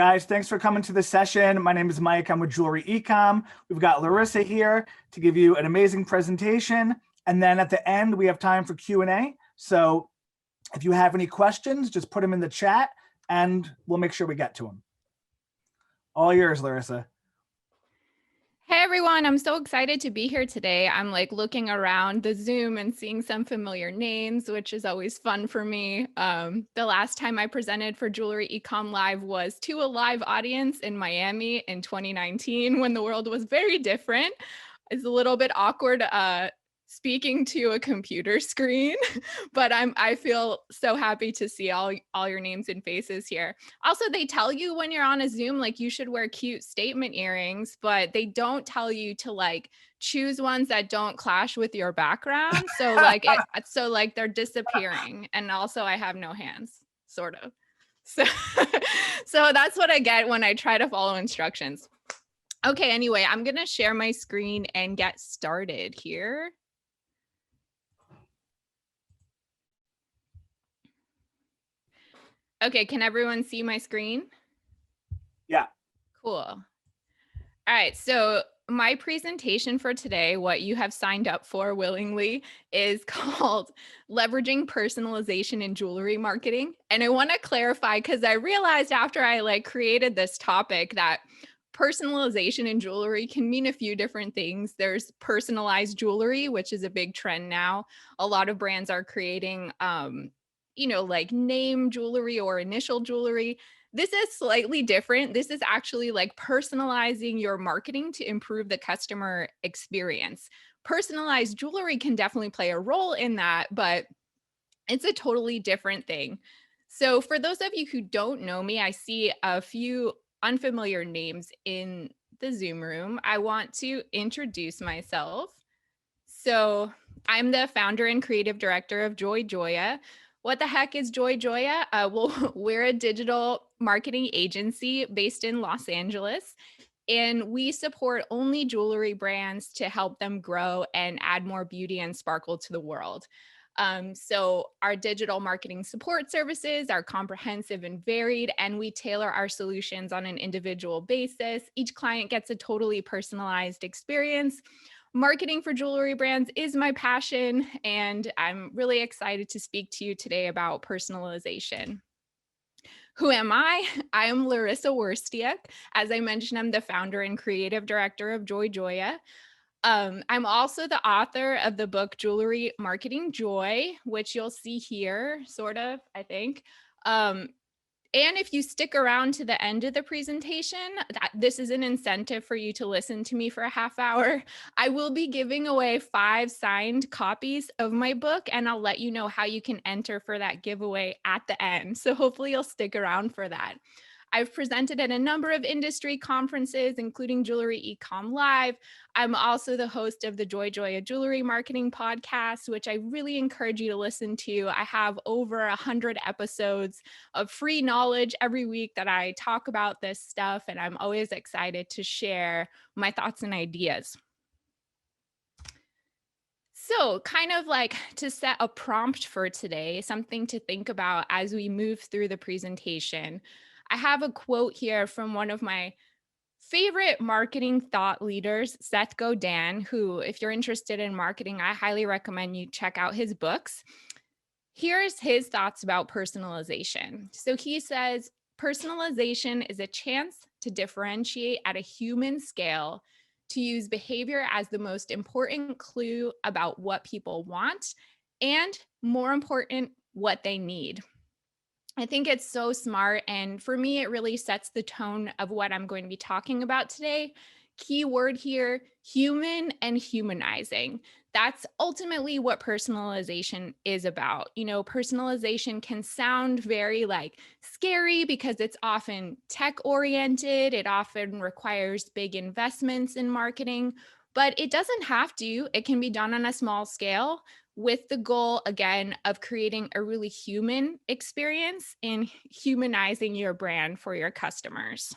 Guys, thanks for coming to the session. My name is Mike. I'm with Jewelry Ecomm. We've got Laryssa here to give you an amazing presentation. And then at the end, we have time for Q&A. So if you have any questions, just put them in the chat and we'll make sure we get to them. All yours, Laryssa. Hey everyone, I'm so excited to be here today. I'm like looking around the Zoom and seeing some familiar names, which is always fun for me. The last time I presented for Jewelry Ecomm Live was to a live audience in Miami in 2019 when the world was very different. It's a little bit awkward speaking to a computer screen, but I feel so happy to see all your names and faces here. Also, they tell you when you're on a Zoom, like you should wear cute statement earrings, but they don't tell you to like choose ones that don't clash with your background. So like, they're disappearing. And also I have no hands, sort of. So, so that's what I get when I try to follow instructions. Okay, anyway, I'm gonna share my screen and get started here. Okay, can everyone see my screen? Yeah. Cool. All right, so my presentation for today, what you have signed up for willingly, is called Leveraging Personalization in Jewelry Marketing. And I want to clarify because I realized after I created this topic that personalization in jewelry can mean a few different things. There's personalized jewelry, which is a big trend now. A lot of brands are creating like name jewelry or initial jewelry. This is slightly different. This is actually like personalizing your marketing to improve the customer experience. Personalized jewelry can definitely play a role in that, but it's a totally different thing. So for those of you who don't know me, I see a few unfamiliar names in the Zoom room. I want to introduce myself. So I'm the founder and creative director of Joy Joya. What the heck is Joy Joya? We're a digital marketing agency based in Los Angeles, and we support only jewelry brands to help them grow and add more beauty and sparkle to the world. So our digital marketing support services are comprehensive and varied, and we tailor our solutions on an individual basis. Each client gets a totally personalized experience. Marketing for jewelry brands is my passion, and I'm really excited to speak to you today about personalization. Who am I? I am Laryssa Wirstiuk. As I mentioned, I'm the founder and creative director of Joy Joya. I'm also the author of the book Jewelry Marketing Joy, which you'll see here, sort of, I think. And if you stick around to the end of the presentation, this is an incentive for you to listen to me for a half hour. I will be giving away 5 signed copies of my book, and I'll let you know how you can enter for that giveaway at the end. So hopefully you'll stick around for that. I've presented at a number of industry conferences, including Jewelry Ecomm Live. I'm also the host of the Joy Joya Jewelry Marketing Podcast, which I really encourage you to listen to. I have over 100 episodes of free knowledge every week that I talk about this stuff, and I'm always excited to share my thoughts and ideas. So kind of like to set a prompt for today, something to think about as we move through the presentation. I have a quote here from one of my favorite marketing thought leaders, Seth Godin, who, if you're interested in marketing, I highly recommend you check out his books. Here's his thoughts about personalization. So he says, personalization is a chance to differentiate at a human scale, to use behavior as the most important clue about what people want, and more important, what they need. I think it's so smart. And for me, it really sets the tone of what I'm going to be talking about today. Key word here, human and humanizing. That's ultimately what personalization is about. You know, personalization can sound very scary because it's often tech oriented. It often requires big investments in marketing, but it doesn't have to. It can be done on a small scale, with the goal, again, of creating a really human experience and humanizing your brand for your customers.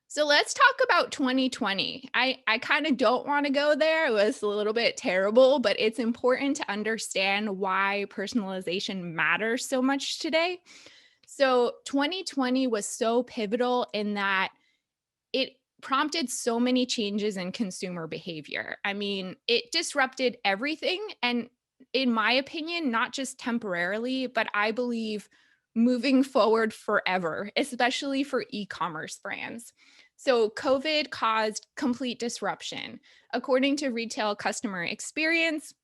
So let's talk about 2020. I kind of don't want to go there. It was a little bit terrible, but it's important to understand why personalization matters so much today. So 2020 was so pivotal in that it prompted so many changes in consumer behavior. I mean, it disrupted everything. And in my opinion, not just temporarily, but I believe moving forward forever, especially for e-commerce brands. So COVID caused complete disruption. According to Retail Customer Experience,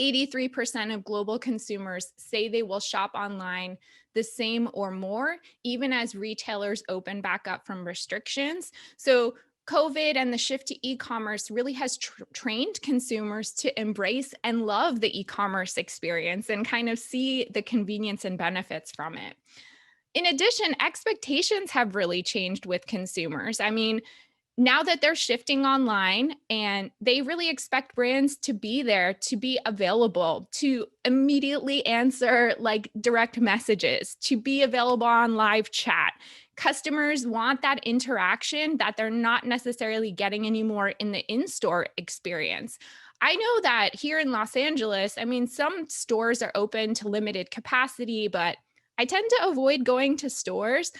83% of global consumers say they will shop online the same or more, even as retailers open back up from restrictions. So, COVID and the shift to e commerce really has trained consumers to embrace and love the e commerce experience and kind of see the convenience and benefits from it. In addition, expectations have really changed with consumers. I mean, now that they're shifting online and they really expect brands to be there, to be available, to immediately answer like direct messages, to be available on live chat. Customers want that interaction that they're not necessarily getting anymore in the in-store experience. I know that here in Los Angeles, I mean, some stores are open to limited capacity, but I tend to avoid going to stores.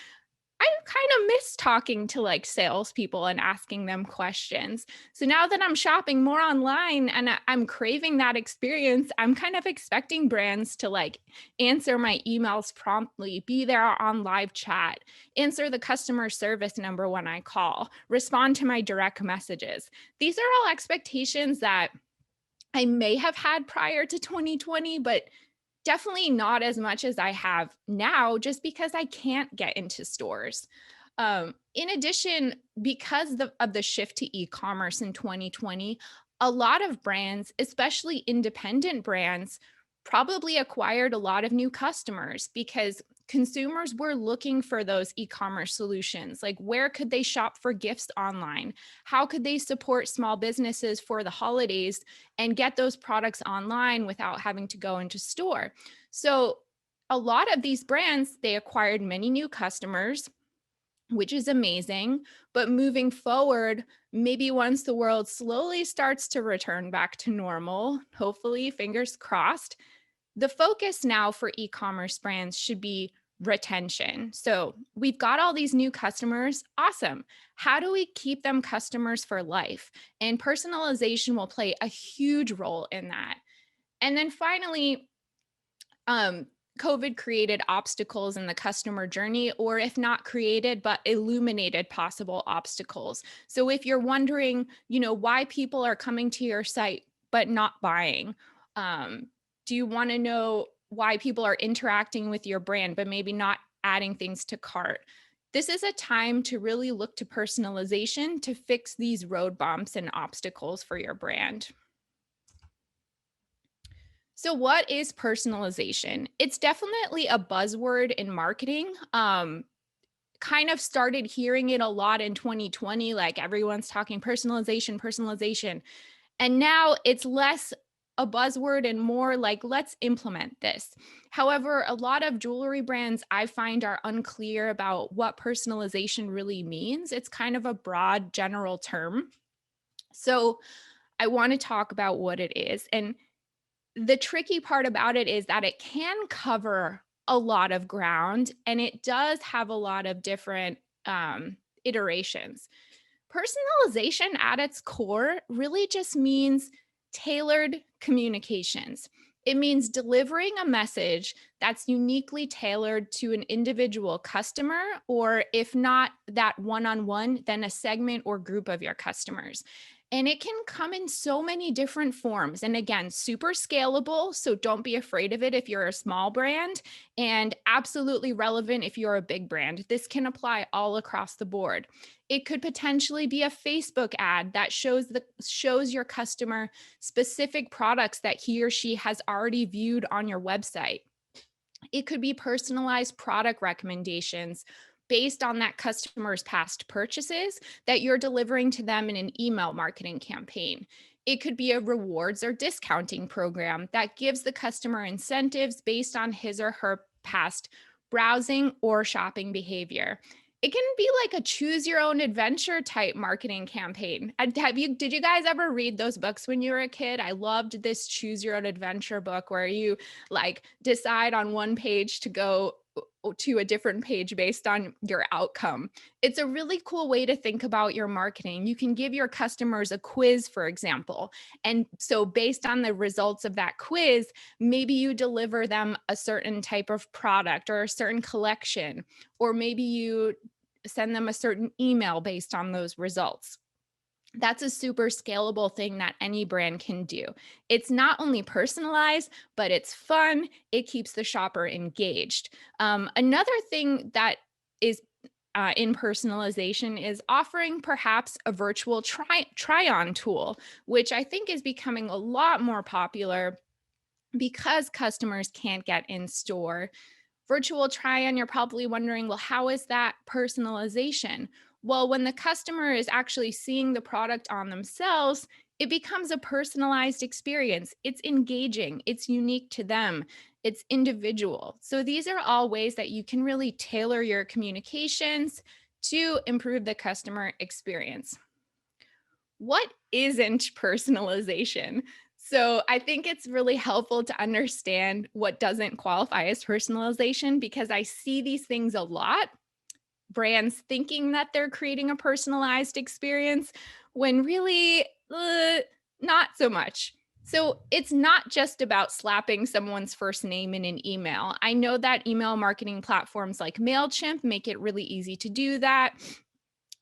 I kind of miss talking to like salespeople and asking them questions. So now that I'm shopping more online and I'm craving that experience, I'm kind of expecting brands to like answer my emails promptly, be there on live chat, answer the customer service number when I call, respond to my direct messages. These are all expectations that I may have had prior to 2020, but definitely not as much as I have now, just because I can't get into stores. In addition, because of the shift to e-commerce in 2020, a lot of brands, especially independent brands, probably acquired a lot of new customers because consumers were looking for those e-commerce solutions. Like, where could they shop for gifts online? How could they support small businesses for the holidays and get those products online without having to go into store? So a lot of these brands, they acquired many new customers, which is amazing. But moving forward, maybe once the world slowly starts to return back to normal, hopefully, fingers crossed, the focus now for e-commerce brands should be retention. So we've got all these new customers. Awesome. How do we keep them customers for life? And personalization will play a huge role in that. And then finally, COVID created obstacles in the customer journey, or if not created, but illuminated possible obstacles. So if you're wondering, why people are coming to your site but not buying, do you want to know why people are interacting with your brand but maybe not adding things to cart? This is a time to really look to personalization to fix these road bumps and obstacles for your brand. So what is personalization? It's definitely a buzzword in marketing. Kind of started hearing it a lot in 2020, like everyone's talking personalization, personalization. And now it's less a buzzword and more like, let's implement this. However, a lot of jewelry brands I find are unclear about what personalization really means. It's kind of a broad general term. So I want to talk about what it is. And the tricky part about it is that it can cover a lot of ground and it does have a lot of different iterations. Personalization at its core really just means tailored communications. It means delivering a message that's uniquely tailored to an individual customer, or if not that one-on-one, then a segment or group of your customers. And it can come in so many different forms. And again, super scalable. So don't be afraid of it if you're a small brand, and absolutely relevant if you're a big brand. This can apply all across the board. It could potentially be a Facebook ad that shows your customer specific products that he or she has already viewed on your website. It could be personalized product recommendations based on that customer's past purchases that you're delivering to them in an email marketing campaign. It could be a rewards or discounting program that gives the customer incentives based on his or her past browsing or shopping behavior. It can be like a choose your own adventure type marketing campaign. Did you guys ever read those books when you were a kid? I loved this choose your own adventure book where you like decide on one page to go to a different page based on your outcome. It's a really cool way to think about your marketing. You can give your customers a quiz, for example. And so based on the results of that quiz, maybe you deliver them a certain type of product or a certain collection, or maybe you send them a certain email based on those results. That's a super scalable thing that any brand can do. It's not only personalized, but it's fun. It keeps the shopper engaged. Another thing that is in personalization is offering perhaps a virtual try-on tool, which I think is becoming a lot more popular because customers can't get in store. Virtual try-on, you're probably wondering, well, how is that personalization? Well, when the customer is actually seeing the product on themselves, it becomes a personalized experience. It's engaging, it's unique to them, it's individual. So these are all ways that you can really tailor your communications to improve the customer experience. What isn't personalization? So I think it's really helpful to understand what doesn't qualify as personalization, because I see these things a lot. Brands thinking that they're creating a personalized experience when really not so much. So it's not just about slapping someone's first name in an email. I know that email marketing platforms like MailChimp make it really easy to do that.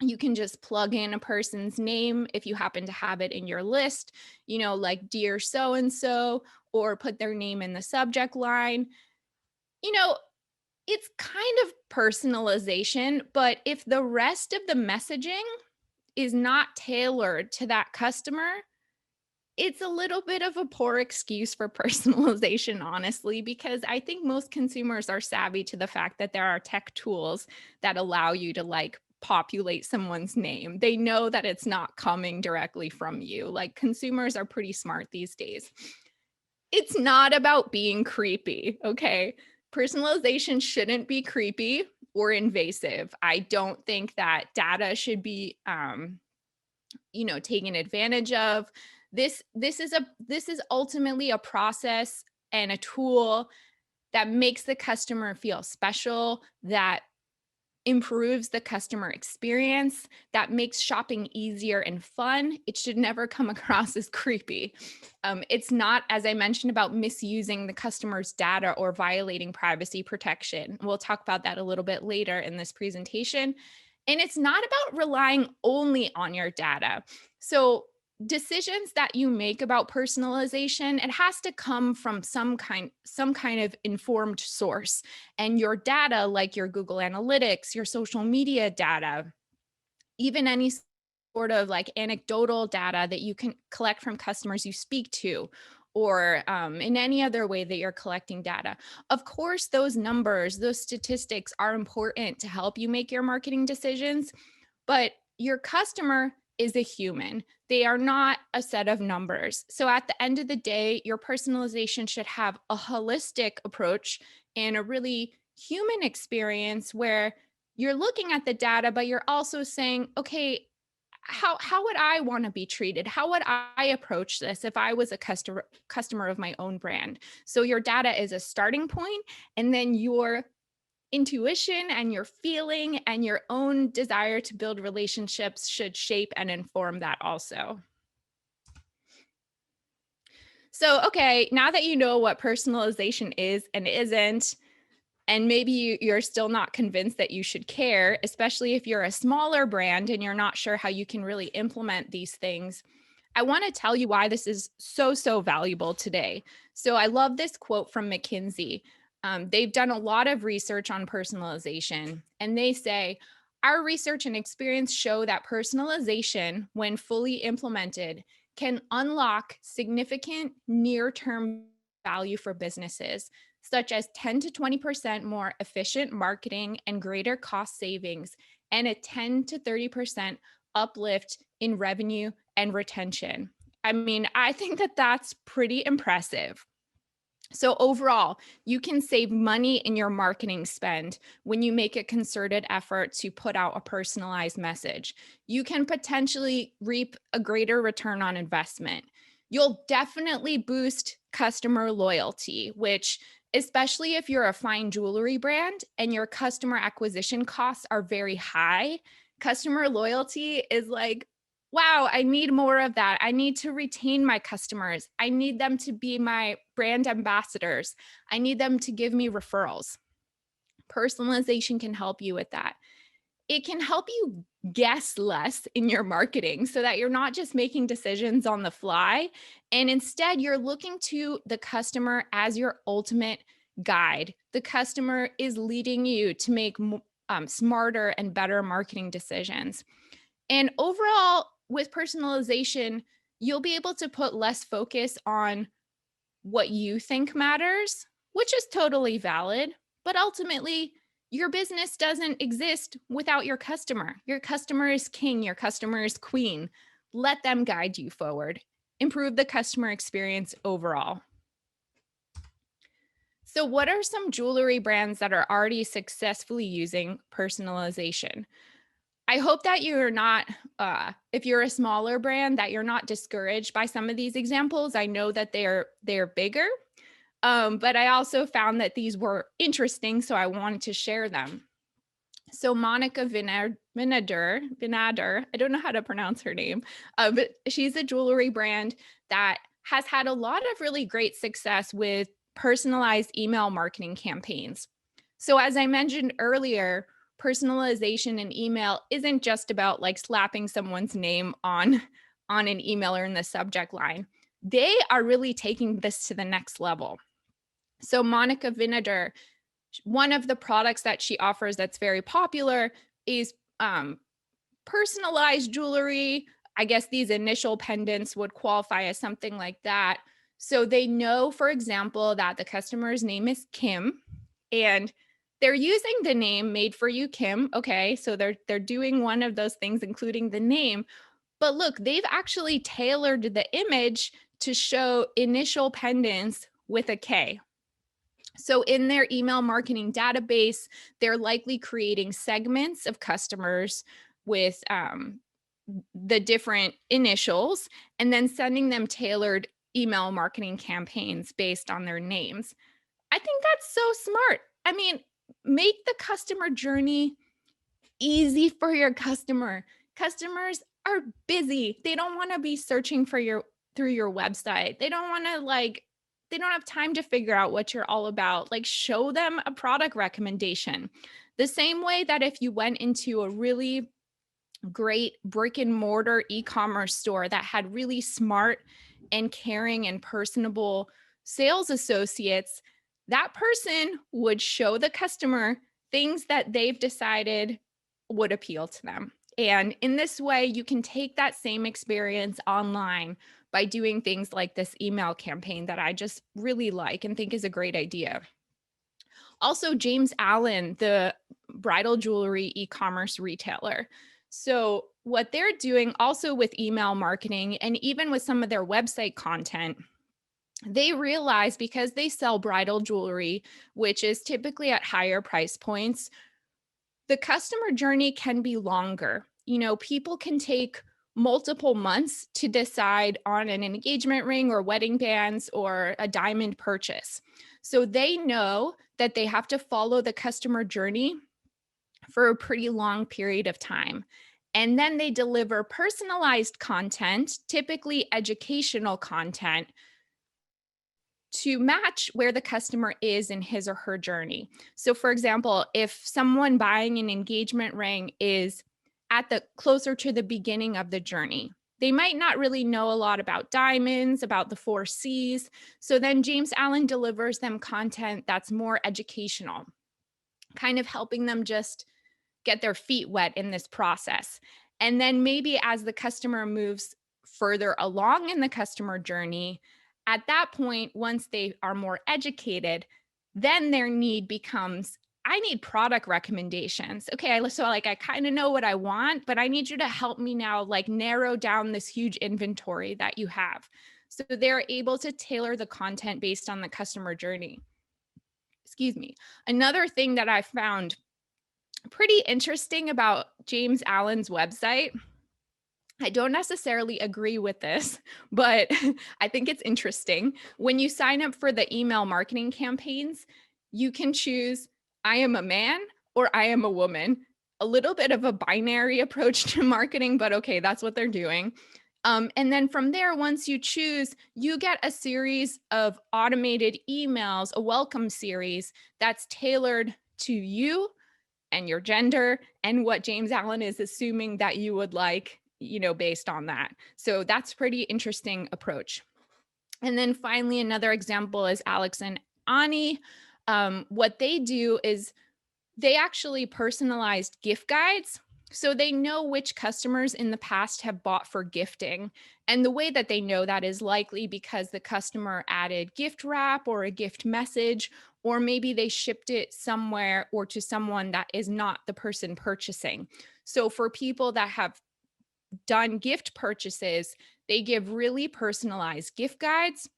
You can just plug in a person's name if you happen to have it in your list, like dear so and so, or put their name in the subject line. You know, it's kind of personalization, but if the rest of the messaging is not tailored to that customer, it's a little bit of a poor excuse for personalization, honestly, because I think most consumers are savvy to the fact that there are tech tools that allow you to populate someone's name. They know that it's not coming directly from you. Like, consumers are pretty smart these days. It's not about being creepy, okay? Personalization shouldn't be creepy or invasive. I don't think that data should be taken advantage of. This is ultimately a process and a tool that makes the customer feel special, that improves the customer experience, that makes shopping easier and fun. It should never come across as creepy. It's not, as I mentioned, about misusing the customer's data or violating privacy protection. We'll talk about that a little bit later in this presentation. And it's not about relying only on your data. So decisions that you make about personalization, it has to come from some kind of informed source. And your data, like your Google Analytics, your social media data, even any sort of anecdotal data that you can collect from customers you speak to, or in any other way that you're collecting data. Of course, those numbers, those statistics are important to help you make your marketing decisions, but your customer is a human. They are not a set of numbers. So at the end of the day, your personalization should have a holistic approach and a really human experience where you're looking at the data, but you're also saying, okay, how would I want to be treated? How would I approach this if I was a customer of my own brand? So your data is a starting point, and then your intuition and your feeling and your own desire to build relationships should shape and inform that also. So, okay, now that you know what personalization is and isn't, and maybe you're still not convinced that you should care, especially if you're a smaller brand and you're not sure how you can really implement these things, I want to tell you why this is so valuable today. So I love this quote from McKinsey. They've done a lot of research on personalization, and they say, our research and experience show that personalization, when fully implemented, can unlock significant near-term value for businesses, such as 10 to 20% more efficient marketing and greater cost savings, and a 10 to 30% uplift in revenue and retention. I mean, I think that that's pretty impressive. So overall, you can save money in your marketing spend when you make a concerted effort to put out a personalized message. You can potentially reap a greater return on investment. You'll definitely boost customer loyalty, which especially if you're a fine jewelry brand and your customer acquisition costs are very high. Customer loyalty is like, wow, I need more of that. I need to retain my customers. I need them to be my brand ambassadors. I need them to give me referrals. Personalization can help you with that. It can help you guess less in your marketing so that you're not just making decisions on the fly. And instead, you're looking to the customer as your ultimate guide. The customer is leading you to make smarter and better marketing decisions. And overall, with personalization, you'll be able to put less focus on what you think matters, which is totally valid. But ultimately, your business doesn't exist without your customer. Your customer is king, your customer is queen. Let them guide you forward. Improve the customer experience overall. So, what are some jewelry brands that are already successfully using personalization? I hope that you're not, if you're a smaller brand, that you're not discouraged by some of these examples. I know that they're bigger, but I also found that these were interesting, so I wanted to share them. So Monica Vinader, I don't know how to pronounce her name, but she's a jewelry brand that has had a lot of really great success with personalized email marketing campaigns. So as I mentioned earlier, personalization in email isn't just about like slapping someone's name on an email or in the subject line. They are really taking this to the next level. So Monica Vinader, one of the products that she offers that's very popular is personalized jewelry. I guess these initial pendants would qualify as something like that. So they know, for example, that the customer's name is Kim, and they're using the name Made for You Kim. Okay, so they're doing one of those things, including the name. But look, they've actually tailored the image to show initial pendants with a K. So in their email marketing database, they're likely creating segments of customers with the different initials and then sending them tailored email marketing campaigns based on their names. I think that's so smart. I mean, make the customer journey easy for your customer. Customers are busy. They don't want to be searching for through your website. They don't want to they don't have time to figure out what you're all about. Like, show them a product recommendation. The same way that if you went into a really great brick and mortar e-commerce store that had really smart and caring and personable sales associates, that person would show the customer things that they've decided would appeal to them. And in this way, you can take that same experience online by doing things like this email campaign that I just really like and think is a great idea. Also, James Allen, the bridal jewelry e-commerce retailer. So what they're doing also with email marketing and even with some of their website content, they realize because they sell bridal jewelry, which is typically at higher price points, the customer journey can be longer. You know, people can take multiple months to decide on an engagement ring or wedding bands or a diamond purchase. So they know that they have to follow the customer journey for a pretty long period of time. And then they deliver personalized content, typically educational content, to match where the customer is in his or her journey. So for example, if someone buying an engagement ring is at the closer to the beginning of the journey, they might not really know a lot about diamonds, about the 4 C's. So then James Allen delivers them content that's more educational, kind of helping them just get their feet wet in this process. And then maybe as the customer moves further along in the customer journey, at that point, once they are more educated, then their need becomes, I need product recommendations. Okay, so like I kind of know what I want, but I need you to help me now like narrow down this huge inventory that you have. So they're able to tailor the content based on the customer journey. Excuse me. Another thing that I found pretty interesting about James Allen's website I don't necessarily agree with this, but I think it's interesting. When you sign up for the email marketing campaigns, you can choose I am a man or I am a woman. A little bit of a binary approach to marketing, but okay, that's what they're doing. And then from there, once you choose, you get a series of automated emails, a welcome series that's tailored to you and your gender and what James Allen is assuming that you would like, based on that. So that's pretty interesting approach. And then finally, another example is Alex and Ani. What they do is they actually personalized gift guides. So they know which customers in the past have bought for gifting. And the way that they know that is likely because the customer added gift wrap or a gift message, or maybe they shipped it somewhere or to someone that is not the person purchasing. So for people that have done gift purchases, they give really personalized gift guides.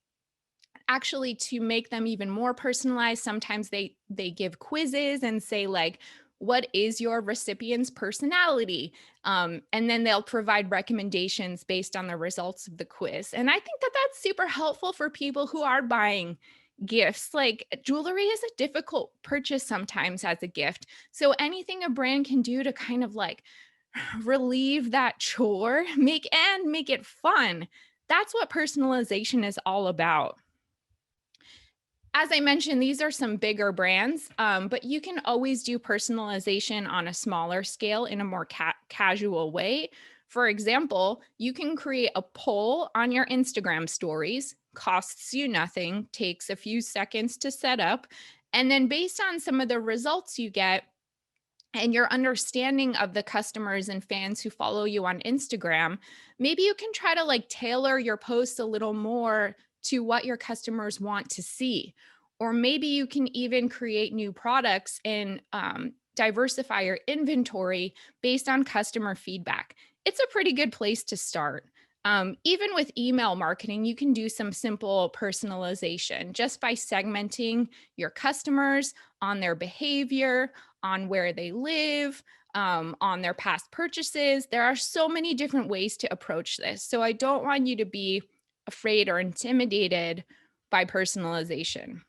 Actually, to make them even more personalized, sometimes they give quizzes and say like, what is your recipient's personality? And then they'll provide recommendations based on the results of the quiz. And I think that that's super helpful for people who are buying gifts. Like jewelry is a difficult purchase sometimes as a gift. So anything a brand can do to kind of like relieve that chore, make it fun. That's what personalization is all about. As I mentioned, these are some bigger brands, but you can always do personalization on a smaller scale in a more casual way. For example, you can create a poll on your Instagram stories, costs you nothing, takes a few seconds to set up. And then based on some of the results you get, and your understanding of the customers and fans who follow you on Instagram, maybe you can try to like tailor your posts a little more to what your customers want to see. Or maybe you can even create new products and diversify your inventory based on customer feedback. It's a pretty good place to start. Even with email marketing, you can do some simple personalization just by segmenting your customers on their behavior, on where they live, on their past purchases. There are so many different ways to approach this. So I don't want you to be afraid or intimidated by personalization.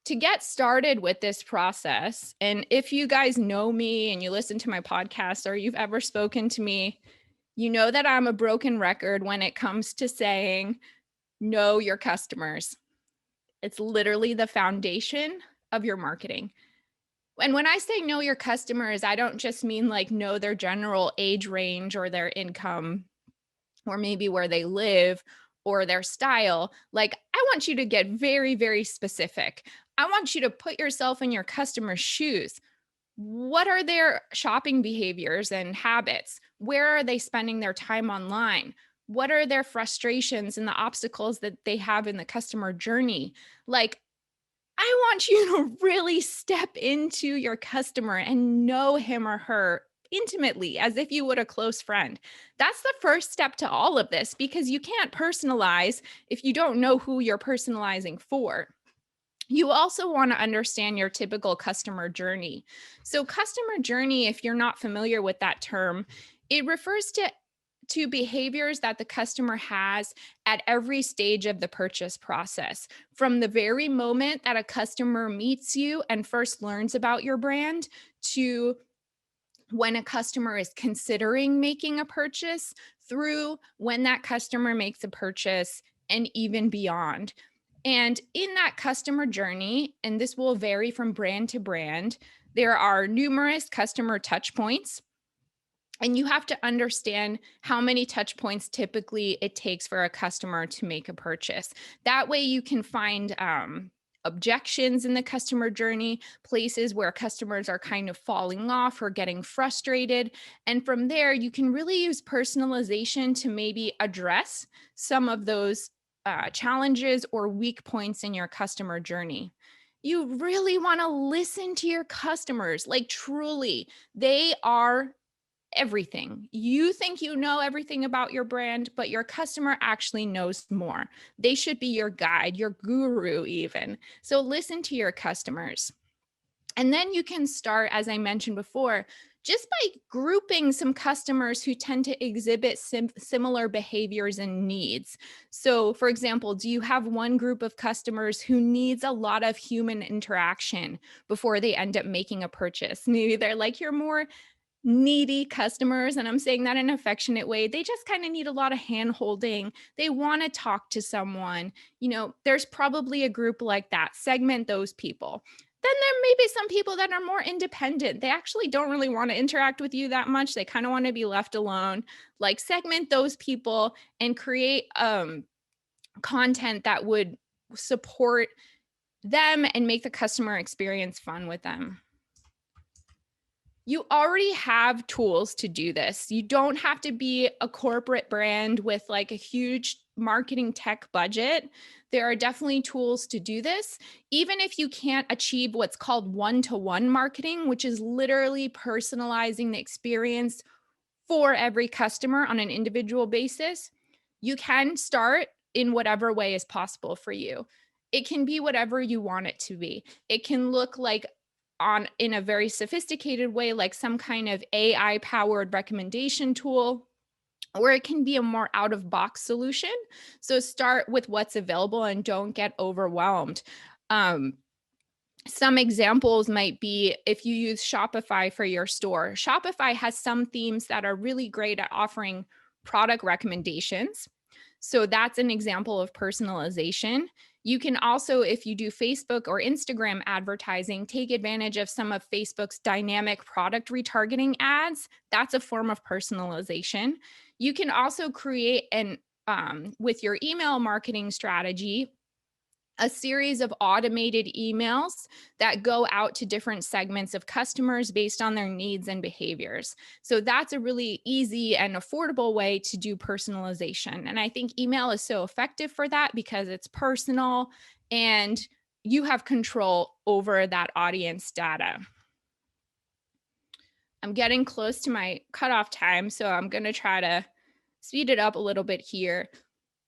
To get started with this process, and if you guys know me and you listen to my podcast or you've ever spoken to me, you know that I'm a broken record when it comes to saying, know your customers. It's literally the foundation of your marketing. And when I say know your customers, I don't just mean like know their general age range or their income or maybe where they live or their style. Like, I want you to get very, very specific. I want you to put yourself in your customer's shoes. What are their shopping behaviors and habits? Where are they spending their time online? What are their frustrations and the obstacles that they have in the customer journey? Like, I want you to really step into your customer and know him or her intimately as if you would a close friend. That's the first step to all of this because you can't personalize if you don't know who you're personalizing for. You also want to understand your typical customer journey. So customer journey, if you're not familiar with that term, it refers to behaviors that the customer has at every stage of the purchase process. From the very moment that a customer meets you and first learns about your brand to when a customer is considering making a purchase through when that customer makes a purchase and even beyond. And in that customer journey, and this will vary from brand to brand, there are numerous customer touch points. And you have to understand how many touch points typically it takes for a customer to make a purchase. That way you can find objections in the customer journey, places where customers are kind of falling off or getting frustrated. And from there, you can really use personalization to maybe address some of those challenges or weak points in your customer journey. You really want to listen to your customers, like truly, they are everything. You think you know everything about your brand, but your customer actually knows more. They should be your guide, your guru even. So listen to your customers. And then you can start, as I mentioned before, just by grouping some customers who tend to exhibit similar behaviors and needs. So, for example, do you have one group of customers who needs a lot of human interaction before they end up making a purchase? Maybe they're like your more needy customers, and I'm saying that in an affectionate way. They just kind of need a lot of hand holding. They want to talk to someone. There's probably a group like that. Segment those people. Then there may be some people that are more independent. They actually don't really want to interact with you that much. They kind of want to be left alone. Like, segment those people and create content that would support them and make the customer experience fun with them. You already have tools to do this. You don't have to be a corporate brand with like a huge marketing tech budget. There are definitely tools to do this. Even if you can't achieve what's called one-to-one marketing, which is literally personalizing the experience for every customer on an individual basis, you can start in whatever way is possible for you. It can be whatever you want it to be. It can look like in a very sophisticated way, like some kind of AI powered recommendation tool, or it can be a more out of box solution. So start with what's available and don't get overwhelmed. Some examples might be if you use Shopify for your store. Shopify has some themes that are really great at offering product recommendations. So that's an example of personalization. You can also, if you do Facebook or Instagram advertising, take advantage of some of Facebook's dynamic product retargeting ads. That's a form of personalization. You can also create with your email marketing strategy, a series of automated emails that go out to different segments of customers based on their needs and behaviors. So that's a really easy and affordable way to do personalization. And I think email is so effective for that because it's personal and you have control over that audience data. I'm getting close to my cutoff time, so I'm going to try to speed it up a little bit here.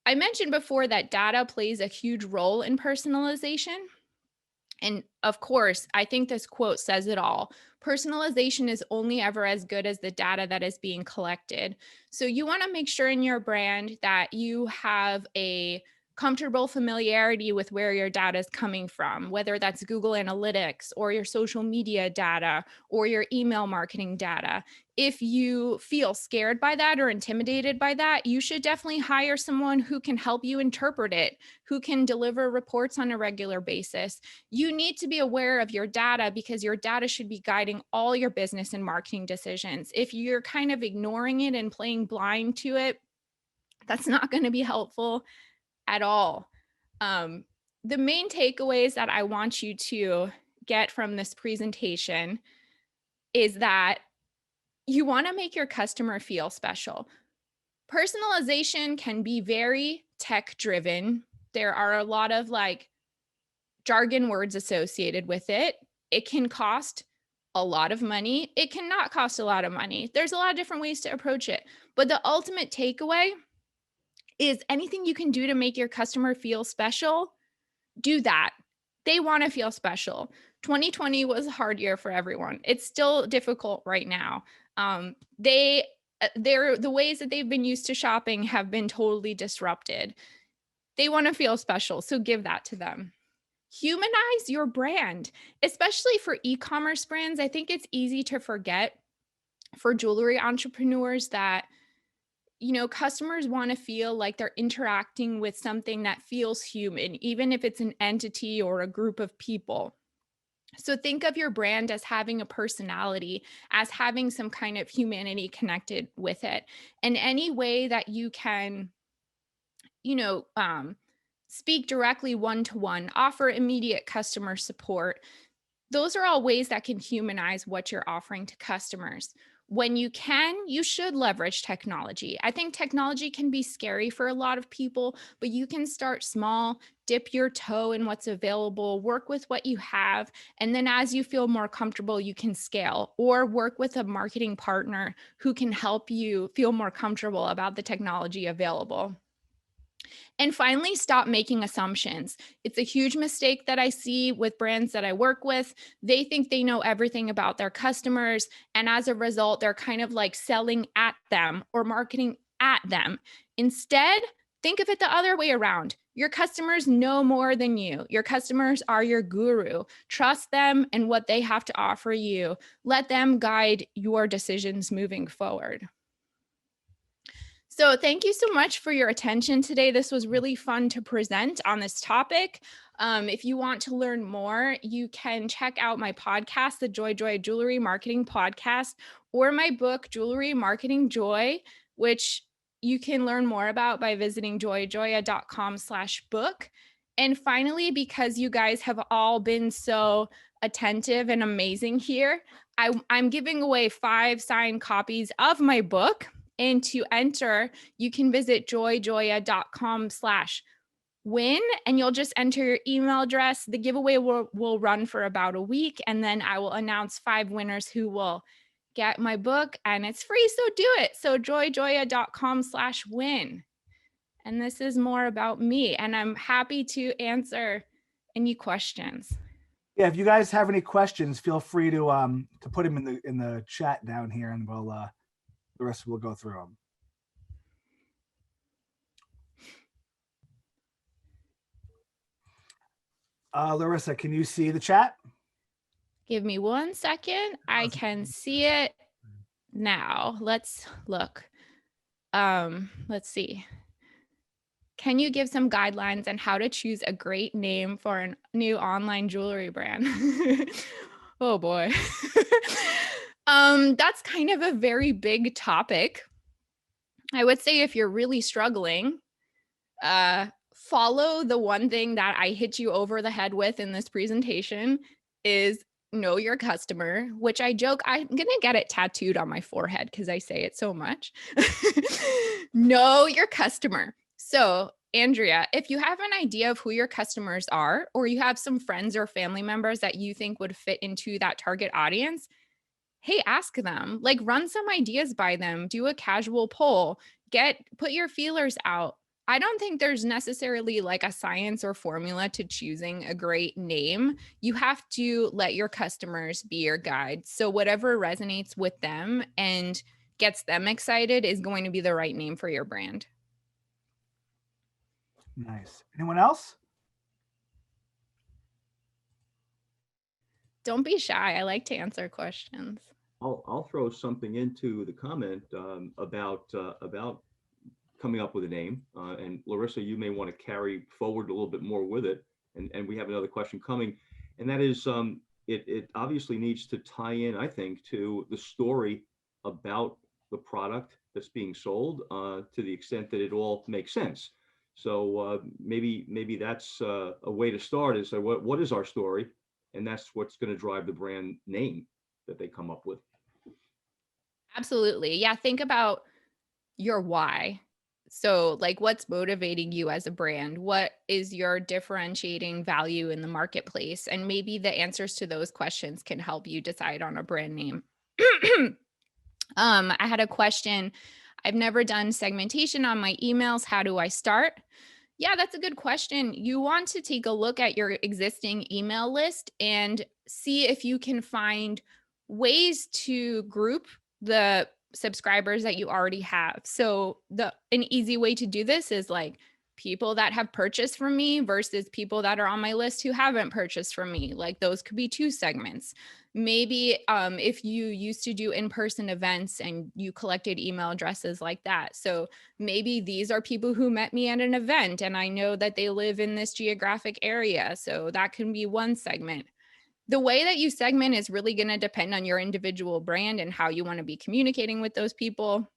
I mentioned before that data plays a huge role in personalization. And of course, I think this quote says it all. Personalization is only ever as good as the data that is being collected. So you want to make sure in your brand that you have a comfortable familiarity with where your data is coming from, whether that's Google Analytics or your social media data or your email marketing data. If you feel scared by that or intimidated by that, you should definitely hire someone who can help you interpret it, who can deliver reports on a regular basis. You need to be aware of your data because your data should be guiding all your business and marketing decisions. If you're kind of ignoring it and playing blind to it, that's not going to be helpful at all. The main takeaways that I want you to get from this presentation is that you want to make your customer feel special. Personalization can be very tech driven. There are a lot of like jargon words associated with it. It can cost a lot of money. It cannot cost a lot of money. There's a lot of different ways to approach it. But the ultimate takeaway is anything you can do to make your customer feel special, do that. They want to feel special. 2020 was a hard year for everyone. It's still difficult right now. The ways that they've been used to shopping have been totally disrupted. They want to feel special, so give that to them. Humanize your brand, especially for e-commerce brands. I think it's easy to forget for jewelry entrepreneurs that customers want to feel like they're interacting with something that feels human, even if it's an entity or a group of people. So think of your brand as having a personality, as having some kind of humanity connected with it. And any way that you can, speak directly one-to-one, offer immediate customer support, those are all ways that can humanize what you're offering to customers. When you can, you should leverage technology. I think technology can be scary for a lot of people, but you can start small, dip your toe in what's available, work with what you have, and then as you feel more comfortable, you can scale or work with a marketing partner who can help you feel more comfortable about the technology available. And finally, stop making assumptions. It's a huge mistake that I see with brands that I work with. They think they know everything about their customers. And as a result, they're kind of like selling at them or marketing at them. Instead, think of it the other way around. Your customers know more than you. Your customers are your guru. Trust them and what they have to offer you. Let them guide your decisions moving forward. So thank you so much for your attention today. This was really fun to present on this topic. If you want to learn more, you can check out my podcast, the Joy Joya Jewelry Marketing Podcast, or my book, Jewelry Marketing Joy, which you can learn more about by visiting joyjoya.com/book. And finally, because you guys have all been so attentive and amazing here, I'm giving away 5 signed copies of my book. And to enter, you can visit joyjoya.com/win, and you'll just enter your email address. The giveaway will run for about a week, and then I will announce 5 winners who will get my book, and it's free, so do it. So joyjoya.com/win. And this is more about me, and I'm happy to answer any questions. Yeah, if you guys have any questions, feel free to put them in the chat down here, and we'll the rest will go through them. Laryssa, can you see the chat? Give me 1 second. I can see it now. Let's look. Let's see. Can you give some guidelines on how to choose a great name for a new online jewelry brand? Oh boy. That's kind of a very big topic. I would say if you're really struggling, follow the one thing that I hit you over the head with in this presentation is know your customer, which I joke, I'm going to get it tattooed on my forehead because I say it so much. Know your customer. So Andrea, if you have an idea of who your customers are, or you have some friends or family members that you think would fit into that target audience, hey, ask them, like run some ideas by them, do a casual poll, put your feelers out. I don't think there's necessarily like a science or formula to choosing a great name. You have to let your customers be your guide. So whatever resonates with them and gets them excited is going to be the right name for your brand. Nice. Anyone else? Don't be shy. I like to answer questions. I'll throw something into the comment about coming up with a name. And Laryssa, you may want to carry forward a little bit more with it. And we have another question coming, and that is it obviously needs to tie in, I think, to the story about the product that's being sold to the extent that it all makes sense. So maybe that's a way to start is what is our story? And that's what's going to drive the brand name that they come up with. Absolutely. Yeah. Think about your why. So like what's motivating you as a brand? What is your differentiating value in the marketplace? And maybe the answers to those questions can help you decide on a brand name. I had a question. I've never done segmentation on my emails. How do I start? Yeah, that's a good question. You want to take a look at your existing email list and see if you can find ways to group the subscribers that you already have. So an easy way to do this is like people that have purchased from me versus people that are on my list who haven't purchased from me. Like those could be 2 segments. Maybe if you used to do in-person events and you collected email addresses like that. So maybe these are people who met me at an event and I know that they live in this geographic area. So that can be 1 segment. The way that you segment is really going to depend on your individual brand and how you want to be communicating with those people.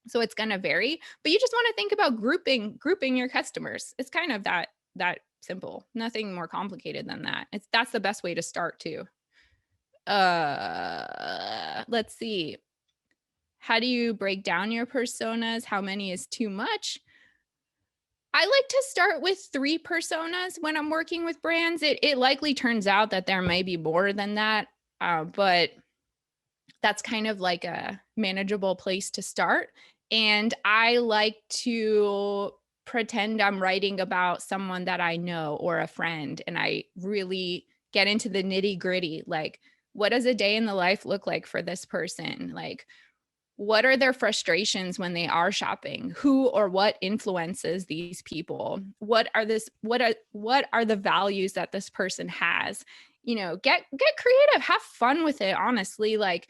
So it's going to vary, but you just want to think about grouping your customers. It's kind of that simple. Nothing more complicated than that. That's the best way to start too. Let's see. How do you break down your personas? How many is too much? I like to start with 3 personas when I'm working with brands. It likely turns out that there may be more than that, but that's kind of like a manageable place to start. And I like to pretend I'm writing about someone that I know or a friend, and I really get into the nitty gritty. Like, what does a day in the life look like for this person? Like, what are their frustrations when they are shopping? Who or what influences these people? What are the values that this person has? You know, get creative, have fun with it, honestly. Like,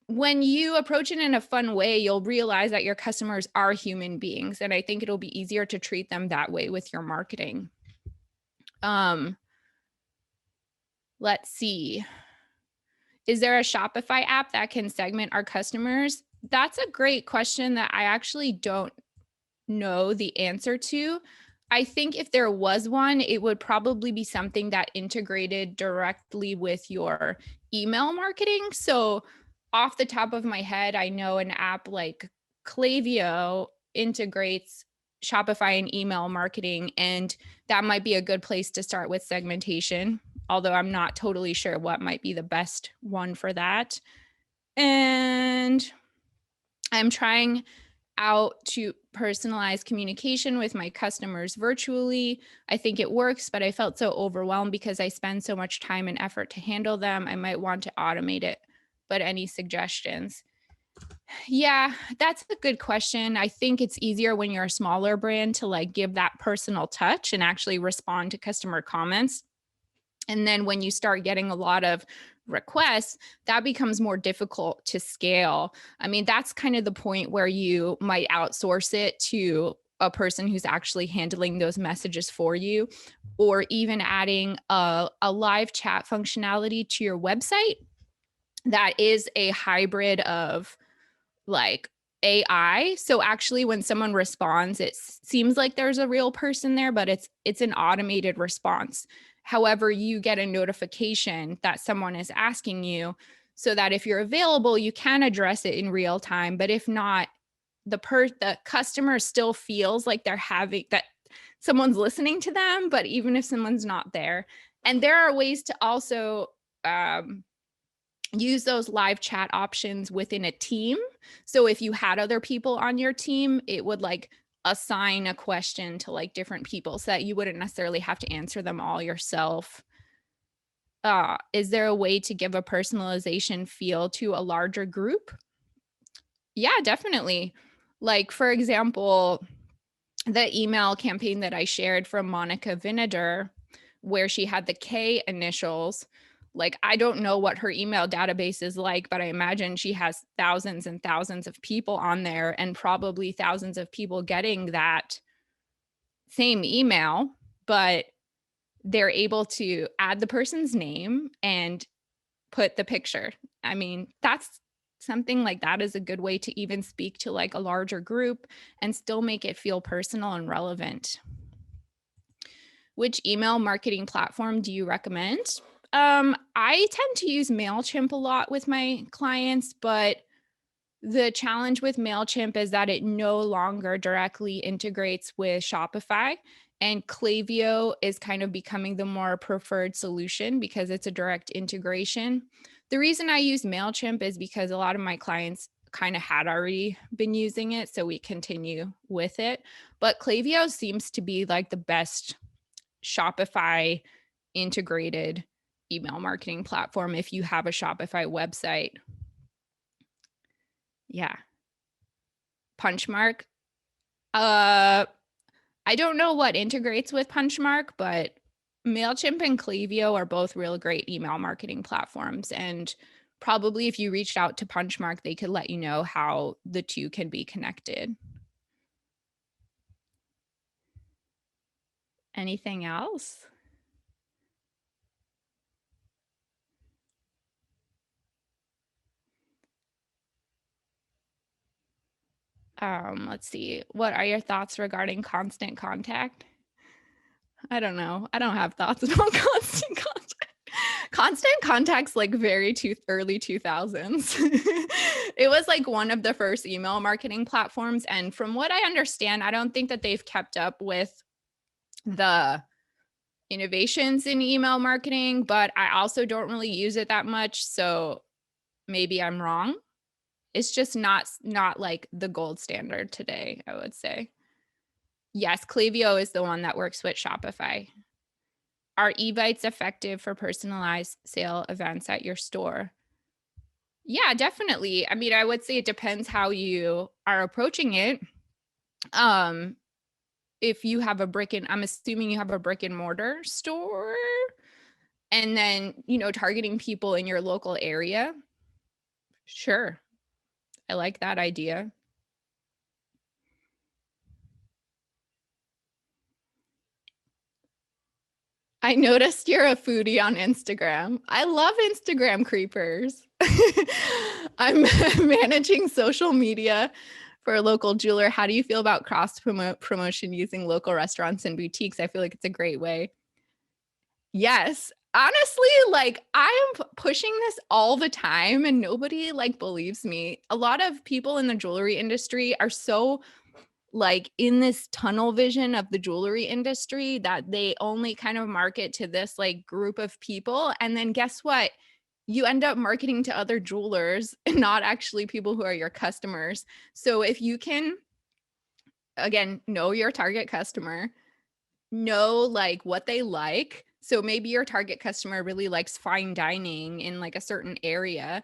when you approach it in a fun way, you'll realize that your customers are human beings, and I think it'll be easier to treat them that way with your marketing. Let's see. Is there a Shopify app that can segment our customers? That's a great question that I actually don't know the answer to. I think if there was one, it would probably be something that integrated directly with your email marketing. So off the top of my head, I know an app like Klaviyo integrates Shopify and email marketing, and that might be a good place to start with segmentation, although I'm not totally sure what might be the best one for that. And I'm trying out to personalize communication with my customers virtually. I think it works, but I felt so overwhelmed because I spend so much time and effort to handle them. I might want to automate it, but any suggestions? Yeah, that's a good question. I think it's easier when you're a smaller brand to like give that personal touch and actually respond to customer comments. And then when you start getting a lot of requests, that becomes more difficult to scale. I mean, that's kind of the point where you might outsource it to a person who's actually handling those messages for you, or even adding a live chat functionality to your website that is a hybrid of like AI. So actually when someone responds, it seems like there's a real person there, but it's an automated response. However, you get a notification that someone is asking you, so that if you're available, you can address it in real time. But if not, the customer still feels like they're having that someone's listening to them, but even if someone's not there. And there are ways to also use those live chat options within a team. So if you had other people on your team, it would like assign a question to like different people so that you wouldn't necessarily have to answer them all yourself. Is there a way to give a personalization feel to a larger group? Yeah, definitely. Like, for example, the email campaign that I shared from Monica Vinader, where she had the K initials. Like, I don't know what her email database is like, but I imagine she has thousands and thousands of people on there, and probably thousands of people getting that same email, but they're able to add the person's name and put the picture. I mean, that's something like that is a good way to even speak to like a larger group and still make it feel personal and relevant. Which email marketing platform do you recommend? I tend to use MailChimp a lot with my clients, but the challenge with MailChimp is that it no longer directly integrates with Shopify, and Klaviyo is kind of becoming the more preferred solution because it's a direct integration. The reason I use MailChimp is because a lot of my clients kind of had already been using it, so we continue with it. But Klaviyo seems to be like the best Shopify integrated email marketing platform if you have a Shopify website. Yeah. Punchmark. I don't know what integrates with Punchmark, but MailChimp and Klaviyo are both real great email marketing platforms. And probably if you reached out to Punchmark, they could let you know how the two can be connected. Anything else? Let's see. What are your thoughts regarding constant contact? I don't know. I don't have thoughts about constant contact. Constant contact's like very early 2000s. It was like one of the first email marketing platforms. And from what I understand, I don't think that they've kept up with the innovations in email marketing, but I also don't really use it that much. So maybe I'm wrong. It's just not like the gold standard today, I would say. Yes, Klaviyo is the one that works with Shopify. Are evites effective for personalized sale events at your store? Yeah, definitely. I mean, I would say it depends how you are approaching it. If you have I'm assuming you have a brick and mortar store, and then, targeting people in your local area. Sure. I like that idea. I noticed you're a foodie on Instagram. I love Instagram creepers. I'm managing social media for a local jeweler. How do you feel about cross promotion using local restaurants and boutiques? I feel like it's a great way. Yes. Honestly, like I am pushing this all the time and nobody like believes me. A lot of people in the jewelry industry are so like in this tunnel vision of the jewelry industry that they only kind of market to this like group of people. And then guess what? You end up marketing to other jewelers and not actually people who are your customers. So if you can, again, know your target customer, know like what they like. So maybe your target customer really likes fine dining in like a certain area.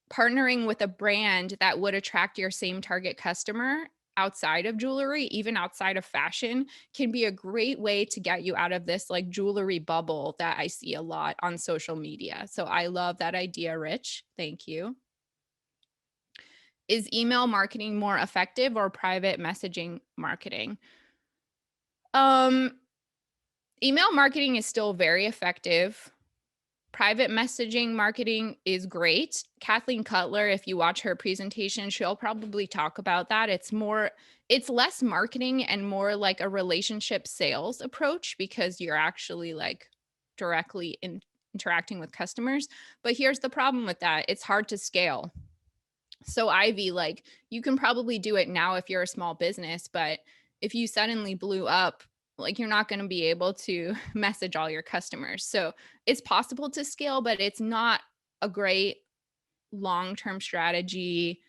Partnering with a brand that would attract your same target customer outside of jewelry, even outside of fashion, can be a great way to get you out of this like jewelry bubble that I see a lot on social media. So I love that idea, Rich. Thank you. Is email marketing more effective or private messaging marketing? Email marketing is still very effective. Private messaging marketing is great. Kathleen Cutler, if you watch her presentation, she'll probably talk about that. It's less marketing and more like a relationship sales approach because you're actually like directly interacting with customers. But here's the problem with that. It's hard to scale. So Ivy, like you can probably do it now if you're a small business, but if you suddenly blew up, like you're not going to be able to message all your customers. So it's possible to scale, but it's not a great long-term strategy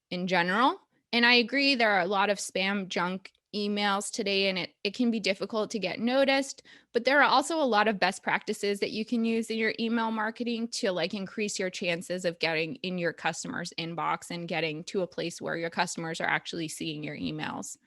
in general. And I agree, there are a lot of spam junk emails today, and it can be difficult to get noticed, but there are also a lot of best practices that you can use in your email marketing to like increase your chances of getting in your customers' inbox and getting to a place where your customers are actually seeing your emails.